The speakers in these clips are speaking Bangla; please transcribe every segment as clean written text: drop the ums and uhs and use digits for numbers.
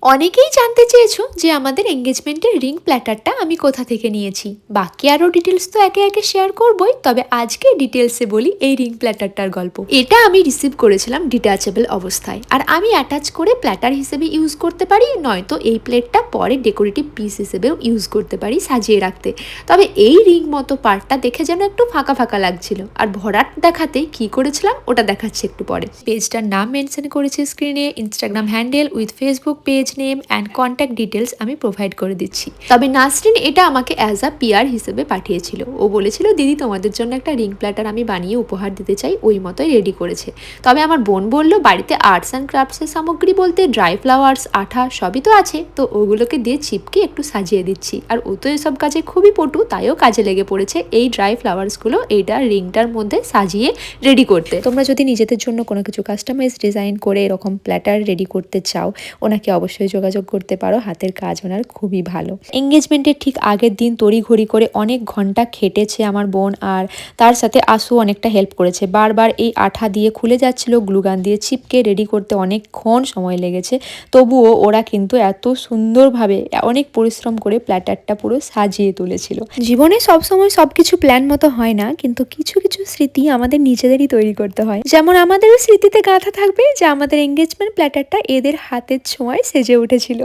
অনেকেই জানতে চেয়েছো যে আমাদের এঙ্গেজমেন্টের রিং প্ল্যাটারটা আমি কোথা থেকে নিয়েছি। বাকি আরও ডিটেলস তো একে একে শেয়ার করবই, তবে আজকে ডিটেলসে বলি এই রিং প্ল্যাটারটার গল্প। এটা আমি রিসিভ করেছিলাম ডিট্যাচেবল অবস্থায়, আর আমি অ্যাটাচ করে প্ল্যাটার হিসেবে ইউজ করতে পারি, নয়তো এই প্লেটটা পরে ডেকোরেটিভ পিস হিসেবেও ইউজ করতে পারি সাজিয়ে রাখতে। তবে এই রিং মতো পার্টটা দেখে যেন একটু ফাঁকা ফাঁকা লাগছিল, আর ভরাট দেখাতে কি করেছিলাম ওটা দেখাচ্ছি একটু পরে। পেজটার নাম মেনশন করেছি স্ক্রিনে, Instagram handle with Facebook page name and contact details আমি প্রোভাইড করে দিচ্ছি। তবে নাসরিন এটা আমাকে অ্যাজ আ পিআর হিসেবে পাঠিয়েছিল। ও বলেছিল দিদি তোমাদের জন্য একটা রিং প্ল্যাটার আমি বানিয়ে উপহার দিতে চাই, ওই মতোই রেডি করেছে। তবে আমার বোন বলল বাড়িতে আর্টস অ্যান্ড ক্রাফটসের সামগ্রী বলতে ড্রাই ফ্লাওয়ার্স, আঠা সবই তো আছে, তো ওগুলোকে দিয়ে চিপকে একটু সাজিয়ে দিচ্ছি। আর ও তো এসব কাজে খুবই পটু, তাইও কাজে লেগে পড়েছে এই ড্রাই ফ্লাওয়ার্সগুলো এইটা রিংটার মধ্যে সাজিয়ে রেডি করতে। তোমরা যদি নিজেদের জন্য কোনো কিছু কাস্টমাইজ ডিজাইন করে এরকম প্ল্যাটার রেডি করতে চাও, ওনাকে অবশ্যই যোগাযোগ করতে পারো। হাতের কাজ ওনার খুবই ভালো। এঙ্গেজমেন্টের ঠিক আগের দিন তড়িঘড়ি করে অনেক ঘন্টা খেটেছে আমার বোন, আর তার সাথে আসু অনেকটা হেল্প করেছে। বারবার এই আঠা দিয়ে খুলে যাচ্ছিল, গ্লুগান দিয়ে চিপকে রেডি করতে অনেকক্ষণ সময় লেগেছে। তবুও ওরা কিন্তু এত সুন্দরভাবে অনেক পরিশ্রম করে প্ল্যাটারটা পুরো সাজিয়ে তুলেছিল। জীবনে সবসময় সবকিছু প্ল্যান মতো হয় না, কিন্তু কিছু কিছু স্মৃতি আমাদের নিজেদেরই তৈরি করতে হয়। যেমন আমাদেরও স্মৃতিতে গাঁথা থাকবে যে আমাদের এঙ্গেজমেন্ট প্ল্যাটারটা এদের হাতের ছোঁয়ায় সেজে উঠেছিল।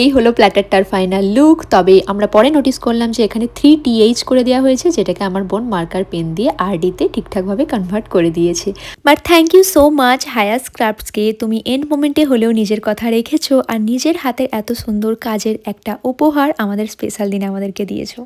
এই হলো প্ল্যাটারটার ফাইনাল লুক। তবে আমরা পরে নোটিস করলাম যে এখানে 3TH করে দেওয়া হয়েছে, যেটাকে আমার বোন মার্কার পেন দিয়ে RDতে ঠিকঠাকভাবে কনভার্ট করে দিয়েছে। But thank you so much হায়াস ক্রাফটসকে, তুমি এন্ড মোমেন্টে হলেও নিজের কথা রেখেছো আর নিজের হাতের এত সুন্দর কাজের একটা উপহার আমাদের স্পেশাল দিনে আমাদেরকে দিয়েছো।